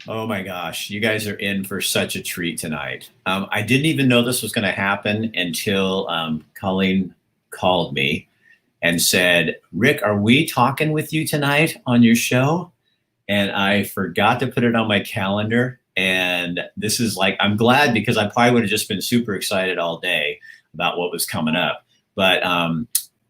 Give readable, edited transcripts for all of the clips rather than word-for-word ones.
Oh my gosh, you guys are in for such a treat tonight. I didn't even know this was going to happen until Colleen called me and said, Rick, are we talking with you tonight on your show? And I forgot to put it on my calendar. And this is like, I'm glad because I probably would have just been super excited all day about what was coming up. But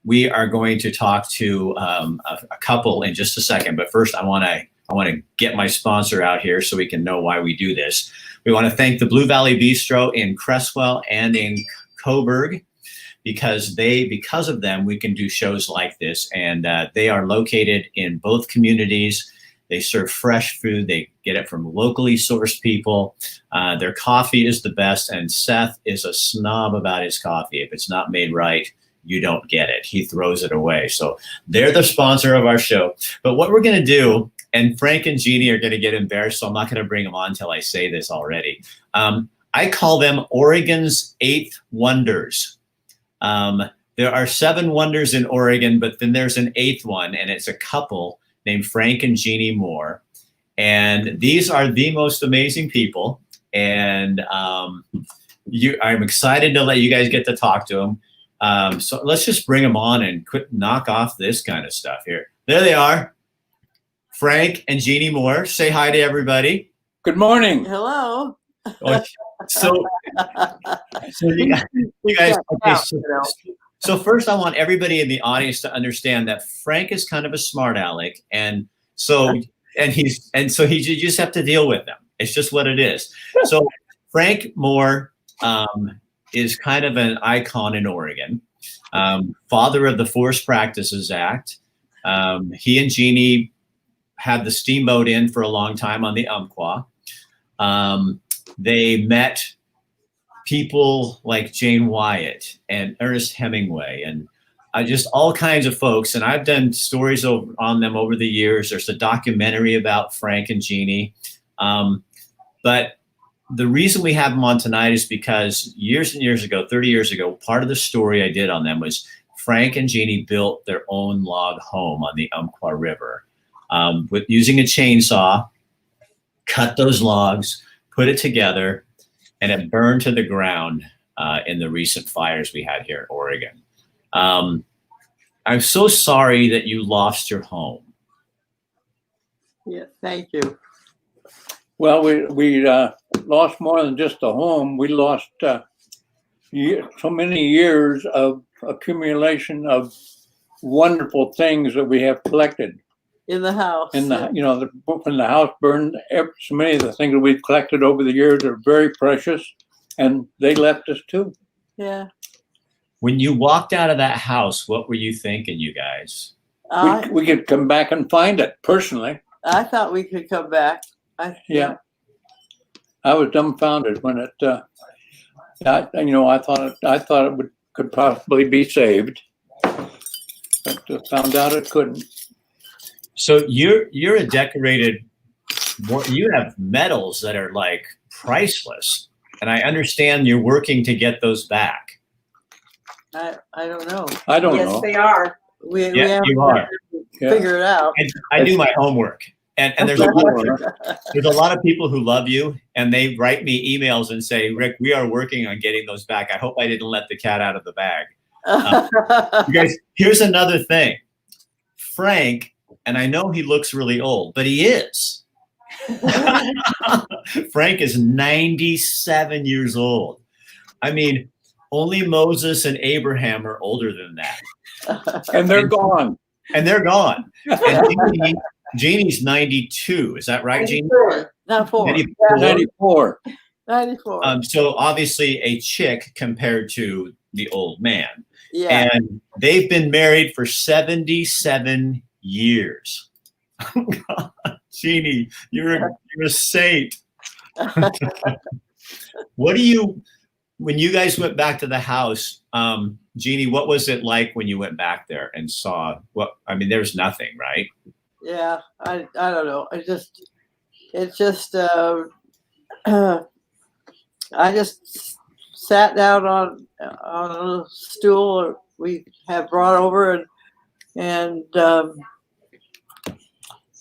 we are going to talk to a couple in just a second. But first, I want to get my sponsor out here so we can know why we do this. We want to thank the Blue Valley Bistro in Cresswell and in Coburg because of them, we can do shows like this. And they are located in both communities. They serve fresh food. They get it from locally sourced people. Their coffee is the best. And Seth is a snob about his coffee. If it's not made right, you don't get it. He throws it away. So they're the sponsor of our show. But what we're going to do, and Frank and Jeannie are going to get embarrassed, so I'm not going to bring them on until I say this already. I call them Oregon's 8 wonders. There are 7 wonders in Oregon, but then there's an 8th one, and it's a couple named Frank and Jeannie Moore. And these are the most amazing people. And I'm excited to let you guys get to talk to them. So let's just bring them on and quit knock off this kind of stuff here. There they are. Frank and Jeannie Moore. Say hi to everybody. Good morning. Hello. So you guys okay, so first I want everybody in the audience to understand that Frank is kind of a smart aleck, and so you just have to deal with them. It's just what it is. So Frank Moore is kind of an icon in Oregon, father of the Forest Practices Act. He and Jeannie had the steamboat in for a long time on the Umpqua. They met people like Jane Wyatt and Ernest Hemingway and just all kinds of folks. And I've done stories on them over the years. There's a documentary about Frank and Jeannie. But the reason we have them on tonight is because years and years ago, 30 years ago, part of the story I did on them was Frank and Jeannie built their own log home on the Umpqua River with using a chainsaw, cut those logs, put it together, and it burned to the ground in the recent fires we had here in Oregon. I'm so sorry that you lost your home. Yeah, thank you. Well, we lost more than just a home. We lost so many years of accumulation of wonderful things that we have collected In the house. when the house burned. So many of the things that we've collected over the years are very precious, and they left us too. Yeah. When you walked out of that house, what were you thinking, you guys? We could come back and find it. Personally, I thought we could come back. yeah. I was dumbfounded when it. I thought it could possibly be saved, but found out it couldn't. So you're a decorated. You have medals that are like priceless, and I understand you're working to get those back. I don't know. I don't know. Yes, they are. We Yeah, haven't you are. figured it out. I do my homework, and there's a lot of people who love you, and they write me emails and say, Rick, we are working on getting those back. I hope I didn't let the cat out of the bag. You guys, here's another thing. Frank, and I know he looks really old, but he is. Frank is 97 years old. I mean, only Moses and Abraham are older than that. And they're gone. And they're gone. And Jeannie's 92. Is that right, Jeannie? 94. 94. 94. So obviously a chick compared to the old man. Yeah. And they've been married for 77 years. Oh God, Jeannie, you're a saint. When you guys went back to the house, Jeannie, what was it like when you went back there and saw there's nothing, right? Yeah. I don't know. I just sat down on a stool we had brought over and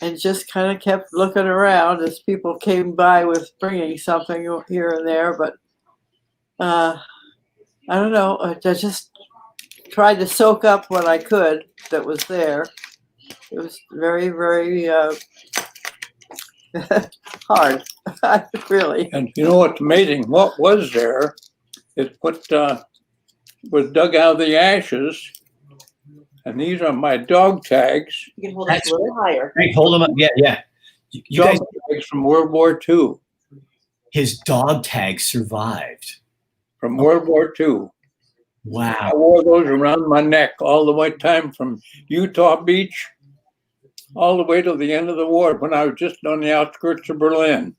and just kind of kept looking around as people came by with bringing something here and there. But I don't know. I just tried to soak up what I could that was there. It was very, very hard, really. And you know what's amazing? What was there is what was dug out of the ashes. And these are my dog tags. You can hold it a little higher. Frank, hold them up. Yeah, yeah. You Dog guys, tags from World War II. his dog tag survived. From World War II. I Wow. wore those around my neck all the way time from Utah Beach all the way to the end of the war when I was just on the outskirts of Berlin.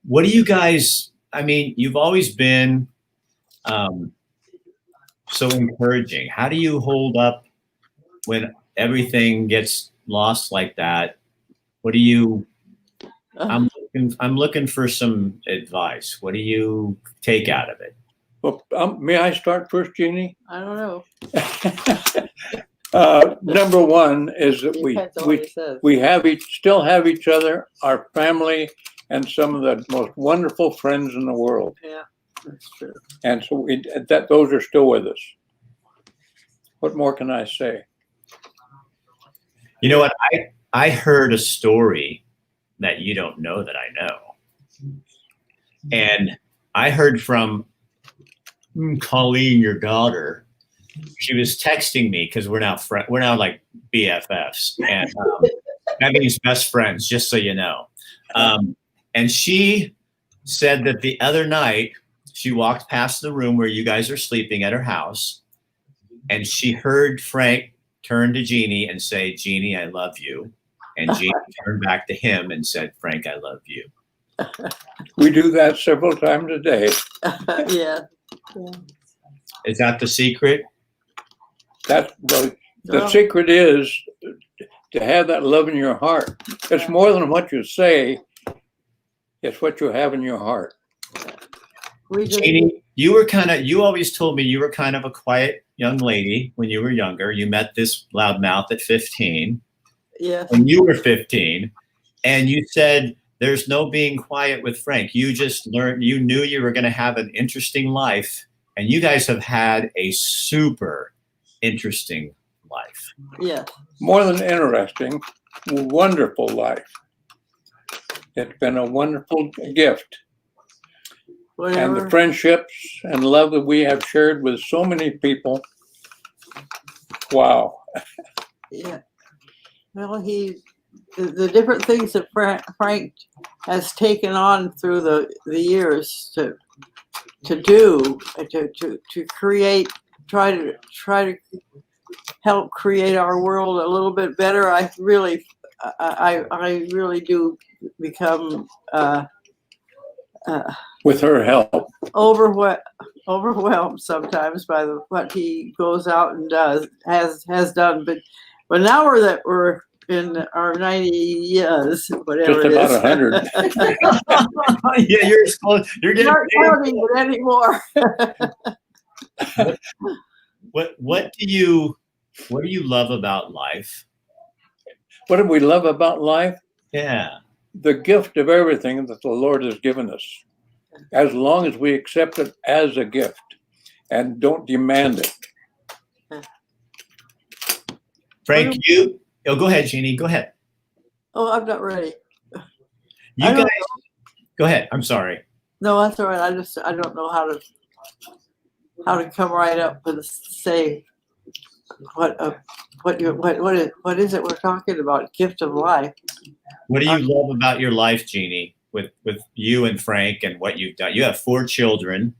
What do you guys, I mean, you've always been so encouraging. How do you hold up when everything gets lost like that? What do you, I'm looking for some advice. What do you take out of it? Well, may I start first, Jeannie? I don't know. Number one is that Depends on what he says. we still have each other, our family, and some of the most wonderful friends in the world. Yeah, that's true. And so those are still with us. What more can I say? You know what? I heard a story that you don't know that I know. And I heard from Colleen, your daughter. She was texting me because we're now like BFFs, and that means best friends, just so you know. And she said that the other night she walked past the room where you guys are sleeping at her house, and she heard Frank turn to Jeannie and say, "Jeannie, I love you." And Jeannie turned back to him and said, "Frank, I love you." We do that several times a day. Yeah. Is that the secret? That's the Well, secret is to have that love in your heart. It's more than what you say. It's what you have in your heart. we just, Jeannie, you always told me you were kind of a quiet young lady when you were younger. You met this loudmouth at 15. yes. When you were 15, and you said there's no being quiet with Frank. You just learned, you knew you were going to have an interesting life, and you guys have had a super interesting life. Yes. More than interesting, wonderful life. It's been a wonderful gift. And Whatever. the friendships and love that we have shared with so many people. Wow. Yeah. Well, the different things that Frank has taken on through the years to do, to create, try to help create our world a little bit better. I really do become With her help. overwhelmed sometimes by what he goes out and has done. But now we're in our 90 years, whatever Just it about is. 100. Yeah, you're as close. You're getting Not counting it anymore. what do you love about life? What do we love about life? Yeah. The gift of everything that the Lord has given us, as long as we accept it as a gift and don't demand it. Frank, go ahead, Jeannie. Go ahead. Oh, I'm not ready. You I don't guys, go ahead. I'm sorry. No, that's all right. I don't know how to come right up and say what is it we're talking about? Gift of life. What do you love about your life, Jeannie, with you and Frank and what you've done? You have 4 children.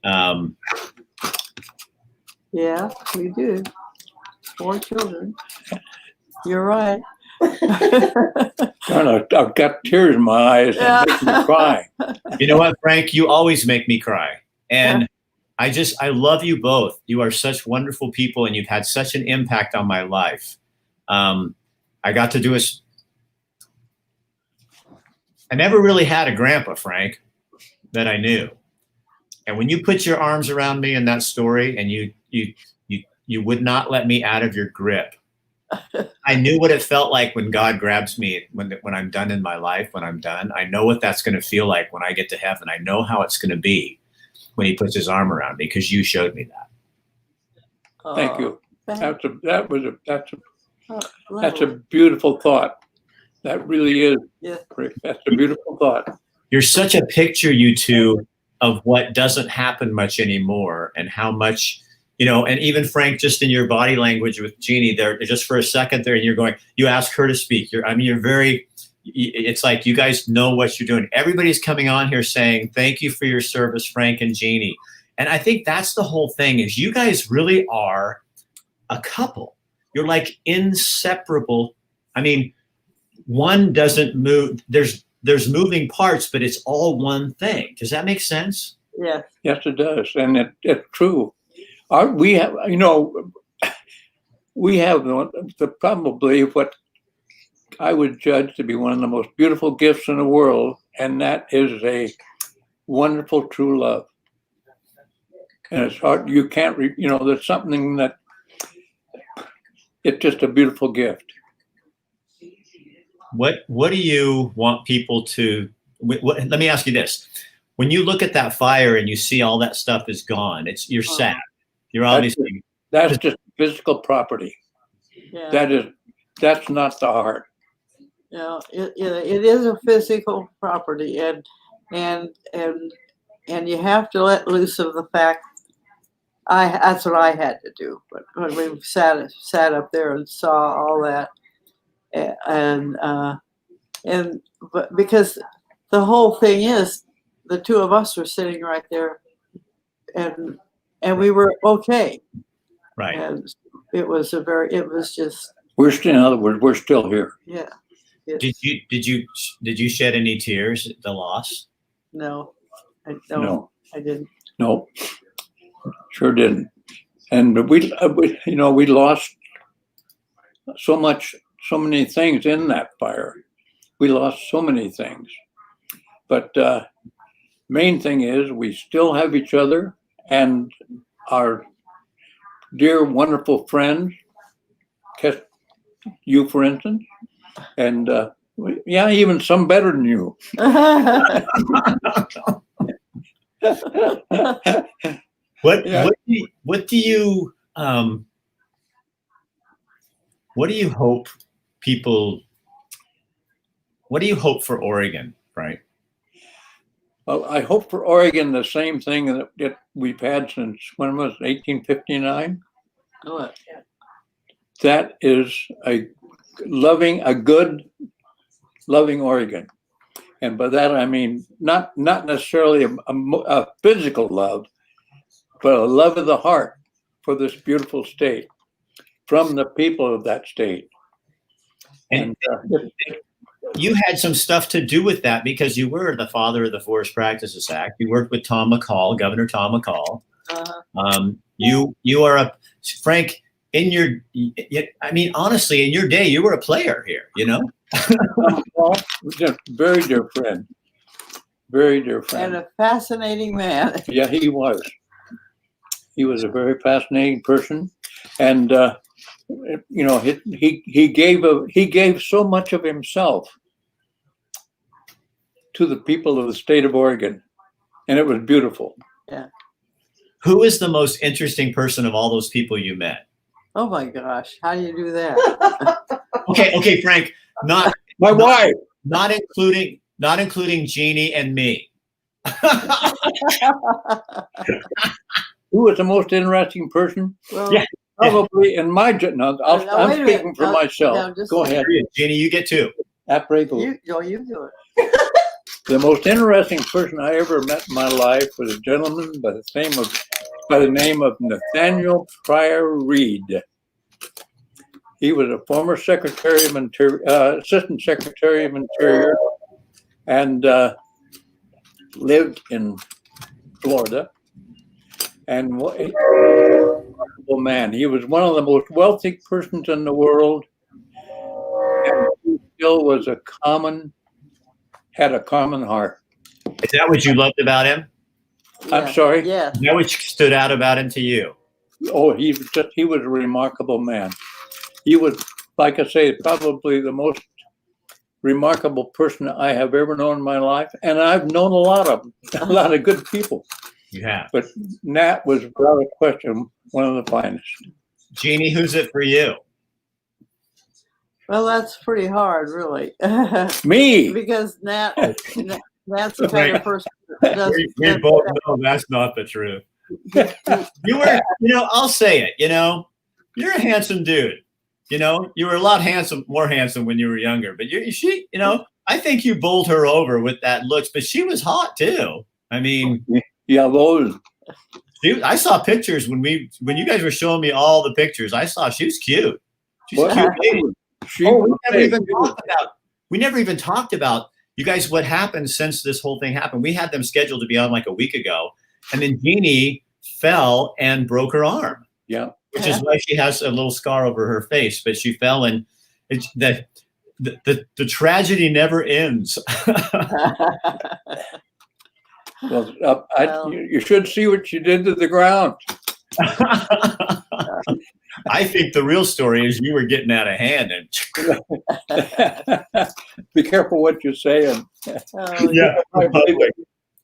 Yeah, we do. 4 children. You're right. I've got tears in my eyes that make me cry. You know what, Frank? You always make me cry. And I love you both. You are such wonderful people, and you've had such an impact on my life. I got to do I never really had a grandpa, Frank, that I knew. And when you put your arms around me in that story, and you would not let me out of your grip, I knew what it felt like when God grabs me when I'm done in my life. When I'm done, I know what that's going to feel like when I get to heaven. I know how it's going to be when He puts His arm around me, because you showed me that. Thank you. Thank- That's a beautiful thought. That really is. Yeah. That's a beautiful thought. You're such a picture, you two, of what doesn't happen much anymore, and how much, and even Frank, just in your body language with Jeannie there, just for a second there, and you ask her to speak. It's like you guys know what you're doing. Everybody's coming on here saying, thank you for your service, Frank and Jeannie. And I think that's the whole thing, is you guys really are a couple. You're like inseparable. I mean, one doesn't move. There's moving parts, but it's all one thing. Does that make sense? Yeah. Yes, it does, and it's true. We have probably what I would judge to be one of the most beautiful gifts in the world, and that is a wonderful true love. And it's hard. You can't. There's something that it's just a beautiful gift. What do you want people to? Let me ask you this: when you look at that fire and you see all that stuff is gone, you're sad. You're obviously that's just physical property. Yeah. That's not the heart. It is a physical property, and you have to let loose of the fact. That's what I had to do. But when we sat up there and saw all that, but because the whole thing is, the two of us were sitting right there, and we were okay. right. And it was just. In other words, we're still here. Yeah. Did you shed any tears at the loss? No, I didn't. No, sure didn't. And we lost so many things in that fire. We lost so many things. But main thing is we still have each other and our dear, wonderful friends, you, for instance, and even some better than you. What do you hope people? What do you hope for Oregon, right? Well, I hope for Oregon the same thing that we've had since, when was it, 1859? Oh, That is a good, loving Oregon. And by that, I mean, not necessarily a physical love, but a love of the heart for this beautiful state from the people of that state. And you had some stuff to do with that, because you were the father of the Forest Practices Act. You worked with Tom McCall, Governor Tom McCall. You are Frank, honestly, in your day, you were a player here, Well, very dear friend. Very dear friend. and a fascinating man. Yeah, he was. He was a very fascinating person. And, he gave so much of himself to the people of the state of Oregon. And it was beautiful. Yeah. Who is the most interesting person of all those people you met? Oh my gosh, how do you do that? Okay, Frank, not My wife. not including Jeannie and me. Who was the most interesting person? Well, Yeah. Probably in my, no, I'm wait a speaking minute. for myself. just- Go ahead. Jeannie, you get two. you do it. The most interesting person I ever met in my life was a gentleman by the name of Nathaniel Pryor Reed. He was a former Secretary of Interior, Assistant Secretary of Interior, and lived in Florida. And what a remarkable man. He was one of the most wealthy persons in the world, and he still had a common heart. Is that what you loved about him? I'm sorry? Yeah. Is that what stood out about him to you? Oh, he was a remarkable man. He was like I say, probably the most remarkable person I have ever known in my life. And I've known a lot of them, a lot of good people. You have. But Nat was, without a question, one of the finest. Jeannie, who's it for you? Well, that's pretty hard, really. Me. Because Nat's the kind of person that does. We both know that's not the truth. You were, I'll say it, you're a handsome dude. You were a lot more handsome when you were younger, but I think you bowled her over with that looks, but she was hot too. I mean, yeah, those. I saw pictures when you guys were showing me all the pictures. I saw she was cute. She's a cute lady. We never even talked about you guys, what happened since this whole thing happened. We had them scheduled to be on like a week ago, and then Jeannie fell and broke her arm. Yeah. Which is why she has a little scar over her face, but she fell, and the tragedy never ends. Well, you should see what she did to the ground. I think the real story is you were getting out of hand. And be careful what you're saying. Yeah.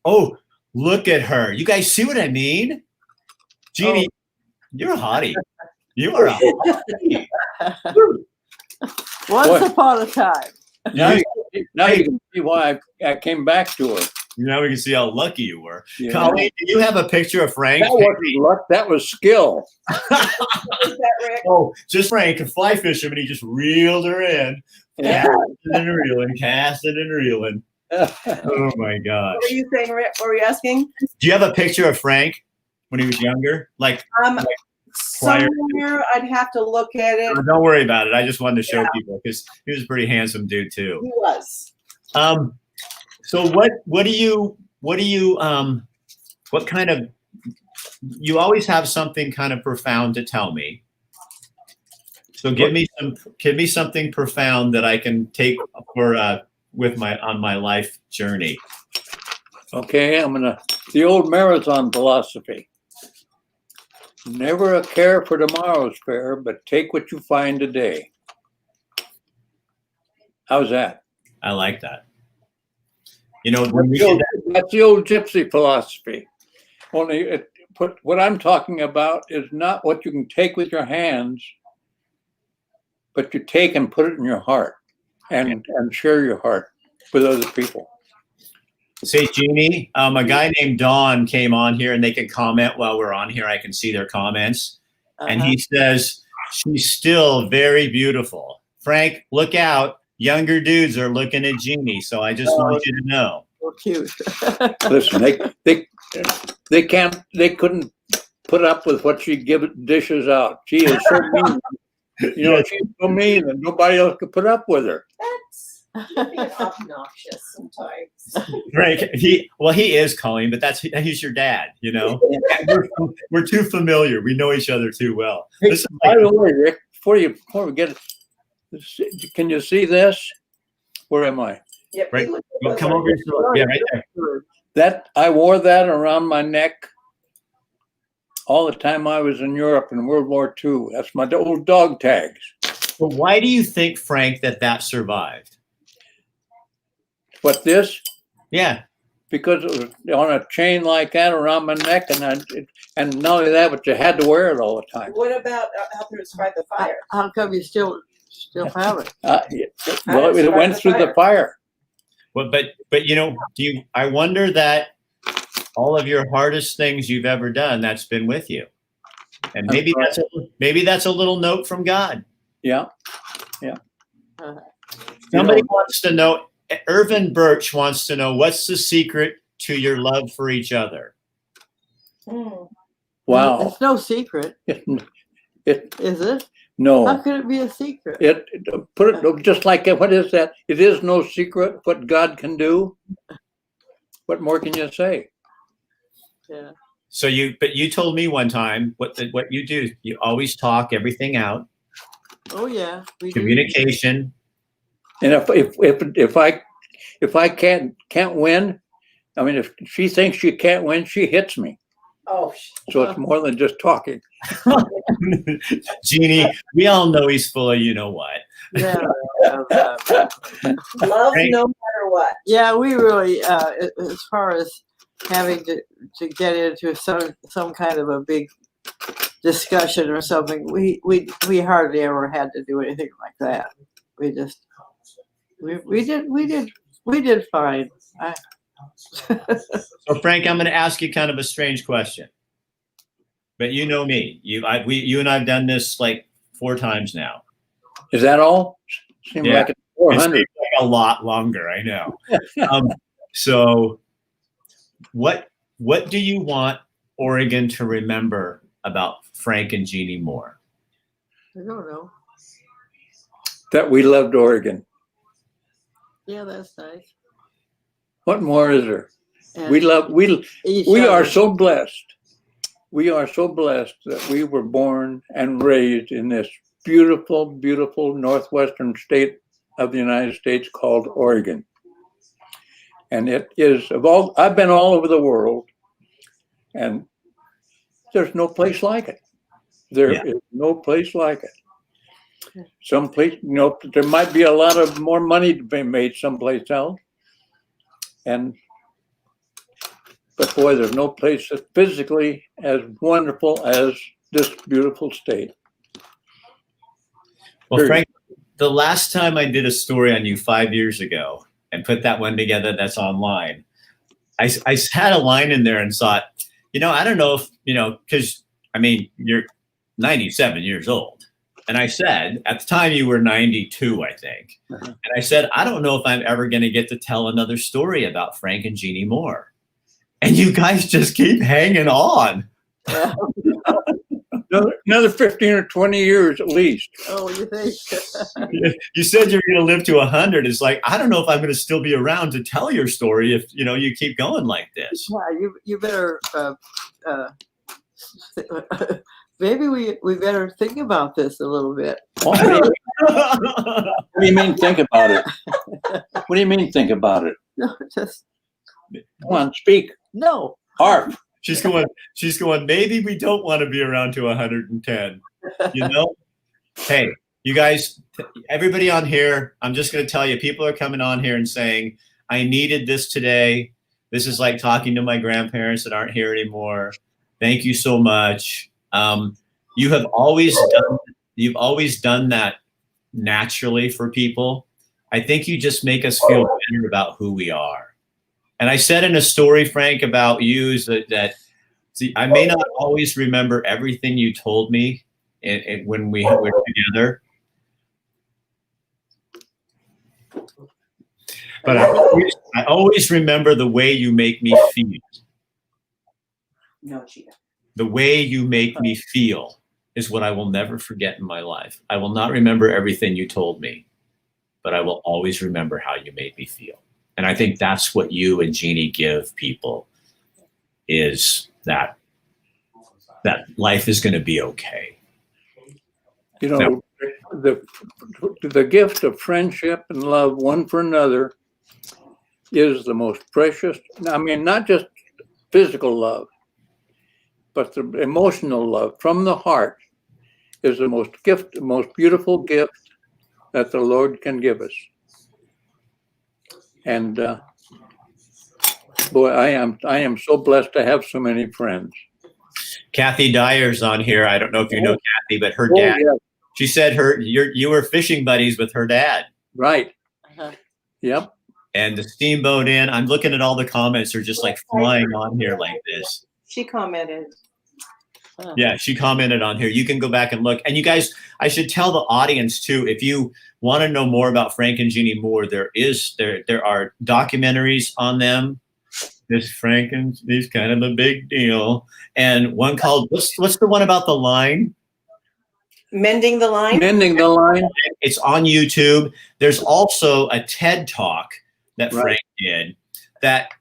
Oh, look at her. You guys see what I mean? Jeannie, you're a hottie. You are a hottie. Once upon a time. Now you can see why I came back to her. Now we can see how lucky you were. Yeah. Colleen, do you have a picture of Frank? That wasn't luck. That was skill. Oh, just Frank, a fly fisherman. He just reeled her in. Yeah. Casting and reeling. Oh my gosh. What were you saying, Rick? What were you asking? Do you have a picture of Frank when he was younger? Like Pryor? Somewhere I'd have to look at it. Don't worry about it. I just wanted to show people because he was a pretty handsome dude too. He was. So what kind of, you always have something kind of profound to tell me. So give me something profound that I can take for on my life journey. Okay, the old marathon philosophy. Never a care for tomorrow's fare, but take what you find today. How's that? I like that. That's the old gypsy philosophy. Only what I'm talking about is not what you can take with your hands, but you take and put it in your heart and share your heart with other people. Say, Jeannie, a guy named Don came on here, and they can comment while we're on here. I can see their comments. And he says, she's still very beautiful. Frank, look out. Younger dudes are looking at Jeannie, so I just want you to know. So cute. Listen, they couldn't put up with what she dishes out. She is so mean. She's so mean that nobody else could put up with her. That's being obnoxious sometimes. Frank, he is Colleen, but he's your dad, we're too familiar. We know each other too well. Hey, by the way, Rick, before we get it, can you see this? Where am I? Yep. Right. Well, come over. Yeah, right there. I wore that around my neck all the time I was in Europe in World War II. That's my old dog tags. But why do you think, Frank, that survived? What, this? Yeah. Because it was on a chain like that around my neck, and not only that, but you had to wear it all the time. What about helping to survive the fire? How come you still have it? Well, it went through the fire. Well, but I wonder that all of your hardest things you've ever done, that's been with you, and maybe that's a little note from God. Yeah. Somebody wants to know. Irvin Birch wants to know, what's the secret to your love for each other? Wow. It's no secret. Is it? No. How could it be a secret? Put it just like, what is that? It is no secret what God can do. What more can you say? Yeah. So you told me one time what you do. You always talk everything out. Oh yeah. Communication. And if I can't win, I mean, if she thinks she can't win, she hits me. Oh. So it's more than just talking. Jeannie, we all know he's full of you know what. Yeah. Love Right. no matter what. Yeah, we really, as far as having to get into some kind of a big discussion or something, we hardly ever had to do anything like that. We just we did fine. So Frank, I'm going to ask you kind of a strange question, but you know me. You and I've done this like 4 times now. Is that all? Seems Yeah. like it's It 400. seems like a lot longer. I know. So, what do you want Oregon to remember about Frank and Jeannie Moore? I don't know. That we loved Oregon. Yeah, that's nice. What more is there? And We each are other. so blessed. We are so blessed that we were born and raised in this beautiful, beautiful northwestern state of the United States called Oregon. And it is I've been all over the world, and there's no place like it. There is no place like it. Someplace, there might be a lot of more money to be made someplace else. But boy, there's no place that's physically as wonderful as this beautiful state. Well, Frank, the last time I did a story on you 5 years ago and put that one together that's online, I had a line in there and thought, I don't know if, because, you're 97 years old. And I said, at the time you were 92, I think. And I said, I don't know if I'm ever going to get to tell another story about Frank and Jeannie Moore. And you guys just keep hanging on. Another 15 or 20 years at least. Oh, you think? You said you're going to live to 100. It's like, I don't know if I'm going to still be around to tell your story if, you keep going like this. Yeah, you better, maybe we better think about this a little bit. What do you mean think about it? What do you mean think about it? No, just, Come on, speak. no. Harp. She's going, maybe we don't want to be around to 110, Hey, you guys, everybody on here, I'm just going to tell you, people are coming on here and saying, I needed this today. This is like talking to my grandparents that aren't here anymore. Thank you so much. You've always done that naturally for people. I think you just make us feel better about who we are. And I said in a story, Frank, about you that see, I may not always remember everything you told me when we were together, but I always remember the way you make me feel. No, Cheetah. The way you make me feel is what I will never forget in my life. I will not remember everything you told me, but I will always remember how you made me feel. And I think that's what you and Jeannie give people, is that life is going to be okay. The gift of friendship and love one for another is the most precious. Not just physical love, but the emotional love from the heart is the most beautiful gift that the Lord can give us. And boy, I am so blessed to have so many friends. Kathy Dyer's on here. I don't know if you know Kathy, but her dad. Yeah. She said you were fishing buddies with her dad. Right. Uh-huh. Yep. And the Steamboat Inn. I'm looking at all the comments are just like flying on here like this. She commented. Yeah, she commented on here. You can go back and look. And you guys, I should tell the audience too, if you want to know more about Frank and Jeannie Moore, there are documentaries on them. This Frank and he's kind of a big deal. And one called, what's the one about the line? Mending the line? Mending the line. It's on YouTube. There's also a TED Talk that Right. Frank did that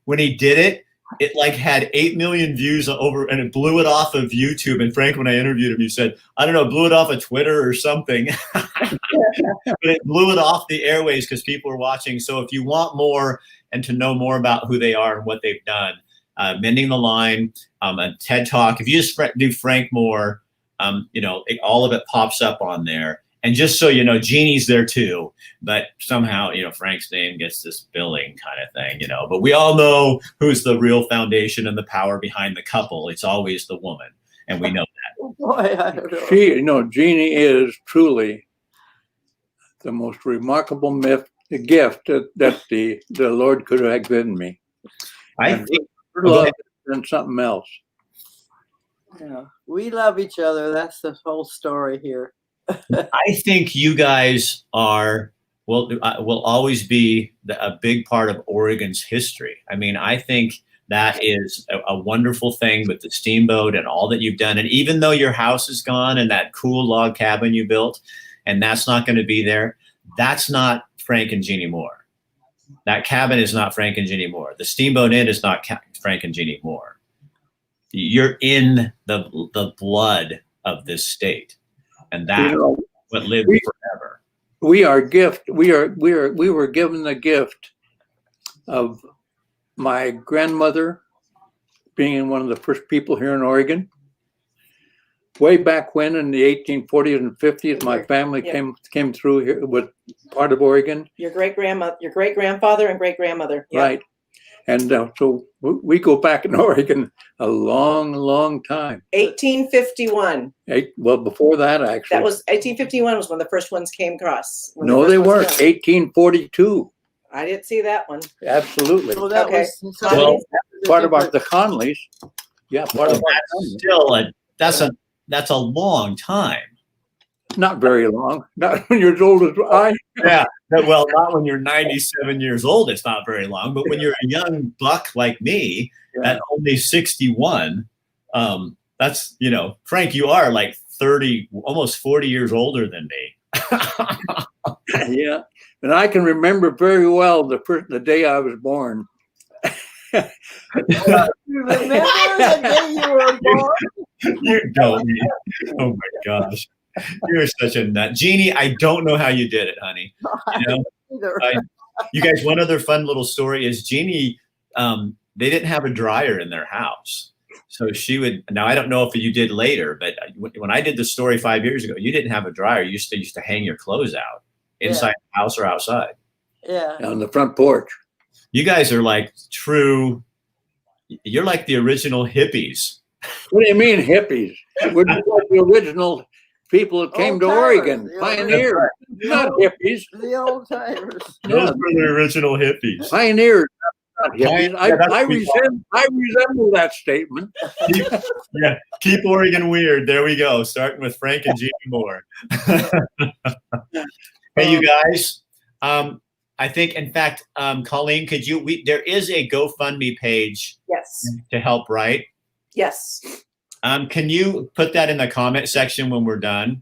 when he did it, it like had 8 million views over, and it blew it off of YouTube. And Frank, when I interviewed him, he said, I don't know, blew it off of Twitter or something. But it blew it off the airways because people were watching. So if you want more and to know more about who they are and what they've done, Mending the Line, a TED Talk. If you just do Frank Moore, all of it pops up on there. And just so you know, Jeannie's there too, but somehow, Frank's name gets this billing kind of thing, but we all know who's the real foundation and the power behind the couple. It's always the woman. And we know that. Boy, I don't know. Jeannie is truly the most remarkable gift that the Lord could have given me. I And think her love and something else. Yeah, we love each other. That's the whole story here. I think you guys will always be a big part of Oregon's history. I mean, I think that is a wonderful thing with the steamboat and all that you've done. And even though your house is gone and that cool log cabin you built, and that's not going to be there, that's not Frank and Jeannie Moore. That cabin is not Frank and Jeannie Moore. The Steamboat Inn is not Frank and Jeannie Moore. You're in the blood of this state. And that's what lives forever. We were given the gift of my grandmother being one of the first people here in Oregon. Way back when, in the 1840s and 50s, my family came through here with part of Oregon. Your great grandfather and great grandmother. Yeah. Right. And so we go back in Oregon a long, long time. 1851. Well, before that, actually. That was 1851 was when the first ones came across. No, they weren't. 1842. I didn't see that one. Absolutely. Well, that Okay. was Part about the Conleys. Yeah, part of That's a long time. not very long. Not when you're as old as I. Yeah. Well, not when you're 97 years old. It's not very long. But when you're a young buck like me, at only 61, that's, Frank, you are like 30, almost 40 years older than me. Yeah. And I can remember very well the day I was born. You remember the day you were born? You don't. Oh my gosh. You're such a nut. Jeannie, I don't know how you did it, honey. You guys, one other fun little story is Jeannie, they didn't have a dryer in their house. So she would, now I don't know if you did later, but when I did the story 5 years ago, you didn't have a dryer. You used to hang your clothes out inside the house or outside. Yeah. On the front porch. You guys are like you're like the original hippies. What do you mean hippies? We're like the original people that came to Oregon, pioneers, not hippies. The old timers. Those were the original hippies. Pioneers, not hippies. I resemble that statement. Keep Oregon weird. There we go. Starting with Frank and Jeannie Moore. Hey, you guys. I think, in fact, Colleen, there is a GoFundMe page. Yes. To help, right? Yes. Can you put that in the comment section when we're done?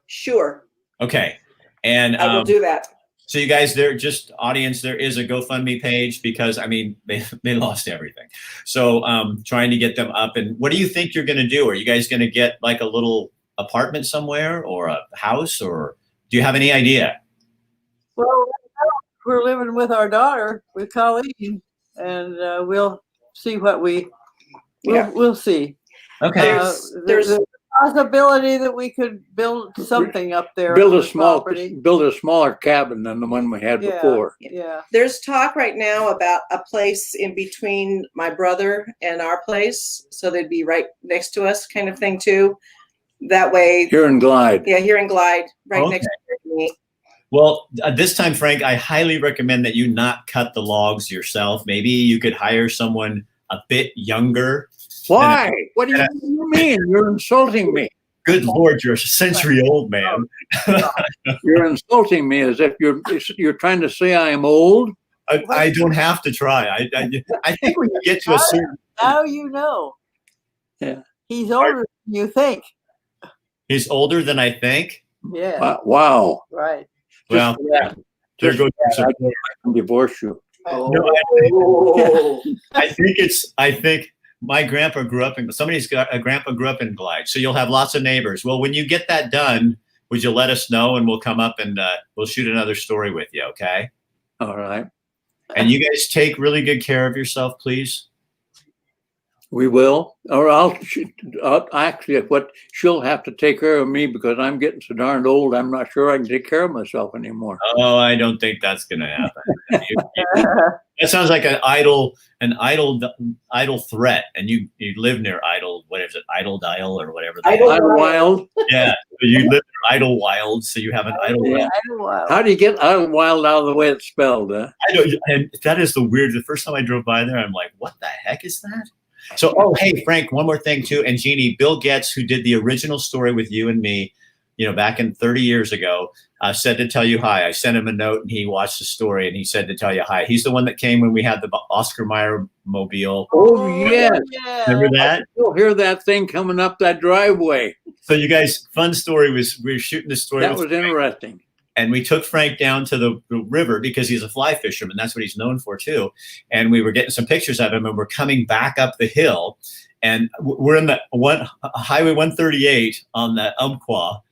Sure. Okay. And I will do that. So you guys, there is a GoFundMe page because they lost everything. So trying to get them up. And what do you think you're going to do? Are you guys going to get like a little apartment somewhere or a house, or do you have any idea? Well, we're living with our daughter, with Colleen, and we'll see what we'll see. Okay. There's a possibility that we could build something up there. Build a smaller cabin than the one we had before. Yeah. There's talk right now about a place in between my brother and our place, so they'd be right next to us, kind of thing too. That way. Here in Glide. Yeah, here in Glide, right next to me. Well, this time, Frank, I highly recommend that you not cut the logs yourself. Maybe you could hire someone a bit younger. Why? What do you mean? You're insulting me. Good Lord, you're a century old, man. You're insulting me as if you're trying to say I am old. I don't have to try. I think when you get to a certain. Now you know. Yeah. He's older than you think. He's older than I think. Yeah. Wow. Right. Well, there goes. I can divorce you. No, I think my grandpa grew up a grandpa grew up in Glide, so you'll have lots of neighbors. Well, when you get that done, would you let us know, and we'll come up and we'll shoot another story with you, okay? All right. And you guys take really good care of yourself, please. We will, or I'll actually, what she'll have to take care of me because I'm getting so darn old. I'm not sure I can take care of myself anymore. Oh, I don't think that's going to happen. It sounds like an idle threat. And you live near Idle, what is it, Idle or whatever. Idlewild. Yeah, you live near Idlewild, so you have an Idlewild. Wow. How do you get Idlewild out of the way it's spelled? Huh? I don't, and that is the weird. The first time I drove by there, I'm like, what the heck is that? So, oh, hey, Frank, one more thing too. And Jeannie, Bill Getz, who did the original story with you and me, back in 30 years ago, said to tell you hi. I sent him a note and he watched the story and he said to tell you hi. He's the one that came when we had the Oscar Mayer mobile. Oh, yes. Yeah. Remember that? You'll hear that thing coming up that driveway. So you guys, fun story was we were shooting the story. That was interesting. And we took Frank down to the river because he's a fly fisherman. That's what he's known for too. And we were getting some pictures of him and we're coming back up the hill and we're in the Highway 138 on the Umpqua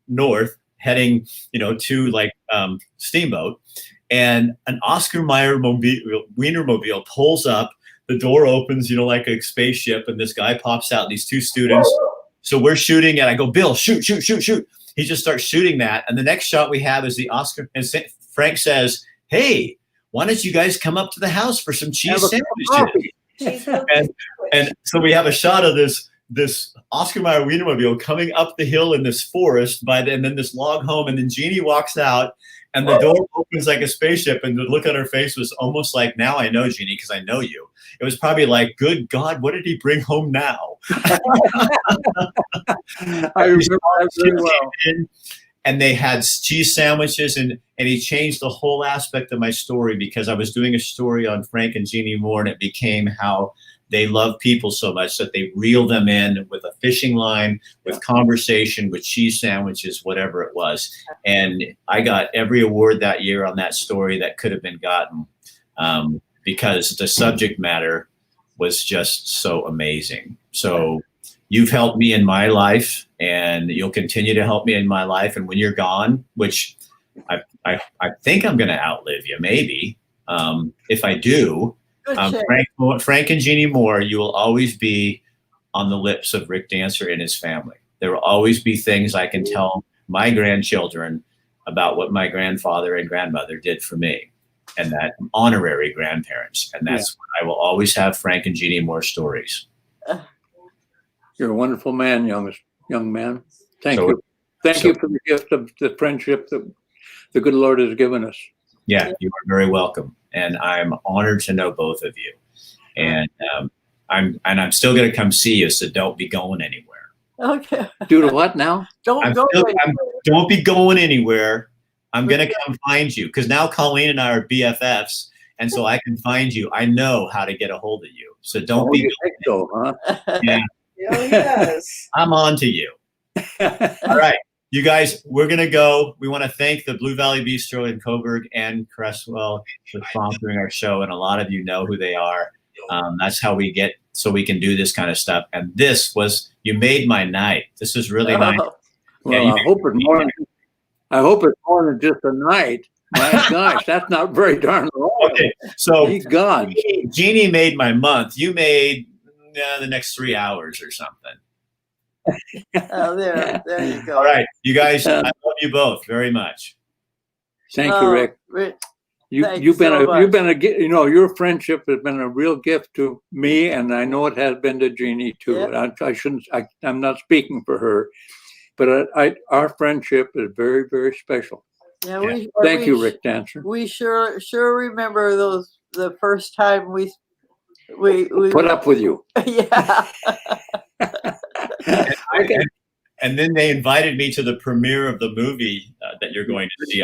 north heading, to Steamboat, and an Oscar Mayer Wienermobile pulls up, the door opens, like a spaceship. And this guy pops out, these two students. So we're shooting and I go, Bill, shoot. He just starts shooting that. And the next shot we have is the Oscar. And Frank says, hey, why don't you guys come up to the house for some cheese sandwiches? And so we have a shot of this Oscar Mayer Wienermobile coming up the hill in this forest and then this log home. And then Jeannie walks out and the door opens like a spaceship. And the look on her face was almost like, now I know, Jeannie, because I know you. It was probably like, good God, what did he bring home now? I remember that very well. And they had cheese sandwiches, and he changed the whole aspect of my story because I was doing a story on Frank and Jeannie Moore, and it became how they love people so much that they reel them in with a fishing line, with conversation, with cheese sandwiches, whatever it was. And I got every award that year on that story that could have been gotten because the subject matter was just so amazing. So you've helped me in my life, and you'll continue to help me in my life. And when you're gone, which I think I'm going to outlive you, maybe. If I do, Frank and Jeannie Moore, you will always be on the lips of Rick Dancer and his family. There will always be things I can tell my grandchildren about what my grandfather and grandmother did for me, and that honorary grandparents. And that's what I will always have Frank and Jeannie Moore stories. You're a wonderful man, young man. Thank you. Thank you for the gift of the friendship that the good Lord has given us. Yeah, you are very welcome. And I'm honored to know both of you. And I'm still going to come see you, so don't be going anywhere. Okay. Do the what now? Don't be going anywhere. I'm going to come find you because now Colleen and I are BFFs, and so I can find you. I know how to get a hold of you. So don't be going. Huh? Yeah. Oh, yes. I'm on to you. All right. You guys, we're going to go. We want to thank the Blue Valley Bistro in Coburg and Cresswell for sponsoring our show. And a lot of you know who they are. That's how we get so we can do this kind of stuff. And you made my night. This is really nice. Well, I hope it's more than just a night. My gosh, that's not very darn long. Okay. So God. Jeannie made my month. You made the next 3 hours or something. Oh, there you go. All right, you guys, I love you both very much. Thank you, Rick. You've been your friendship has been a real gift to me, and I know it has been to Jeannie too. Yeah. I'm not speaking for her, but our friendship is very, very special. Yeah, thank you, Rick Dancer. We sure remember the first time we put up with you. Yeah. And then they invited me to the premiere of the movie that you're going to see.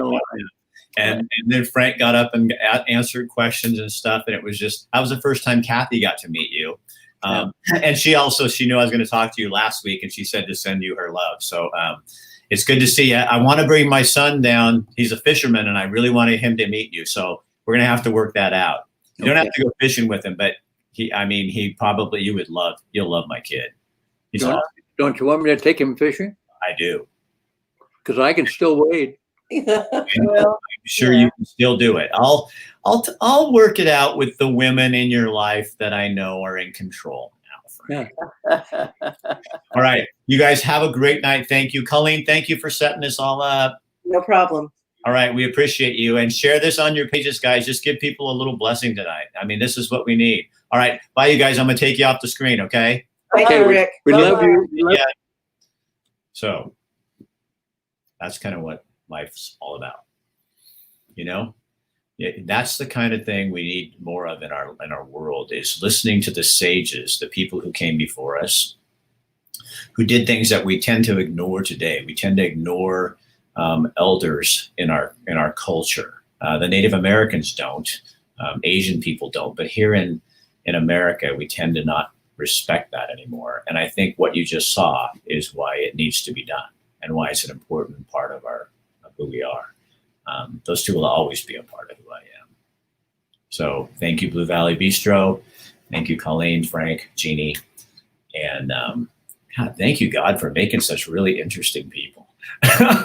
And then Frank got up and answered questions and stuff. And it was that was the first time Kathy got to meet you. And she knew I was going to talk to you last week, and she said to send you her love. So it's good to see you. I want to bring my son down. He's a fisherman, and I really wanted him to meet you. So we're going to have to work that out. You don't have to go fishing with him, but you'll love my kid. He's awesome. Don't you want me to take him fishing? I do. Because I can still wade. Well, I'm sure yeah. you can still do it. I'll work it out with the women in your life that I know are in control now. Yeah. All right. You guys have a great night. Thank you. Colleen, thank you for setting this all up. No problem. All right. We appreciate you. And share this on your pages, guys. Just give people a little blessing tonight. I mean, this is what we need. All right. Bye, you guys. I'm going to take you off the screen, okay? Thank you, Rick. We love Bye-bye. you. We love Yeah. So that's kind of what life's all about. You know? Yeah, that's the kind of thing we need more of in our world, is listening to the sages, the people who came before us, who did things that we tend to ignore today. We tend to ignore elders in our culture. The Native Americans don't, Asian people don't, but here in America, we tend to not respect that anymore. And I think what you just saw is why it needs to be done, and why it's an important part of who we are. Those two will always be a part of who I am. So thank you, Blue Valley Bistro. Thank you, Colleen, Frank, Jeannie. And God, thank you, God, for making such really interesting people.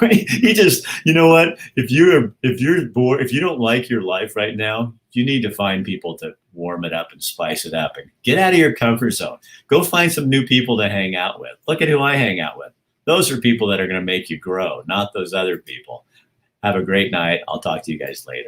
You just, you know what? If you're bored, if you don't like your life right now, you need to find people to warm it up and spice it up and get out of your comfort zone. Go find some new people to hang out with. Look at who I hang out with. Those are people that are going to make you grow, not those other people. Have a great night. I'll talk to you guys later.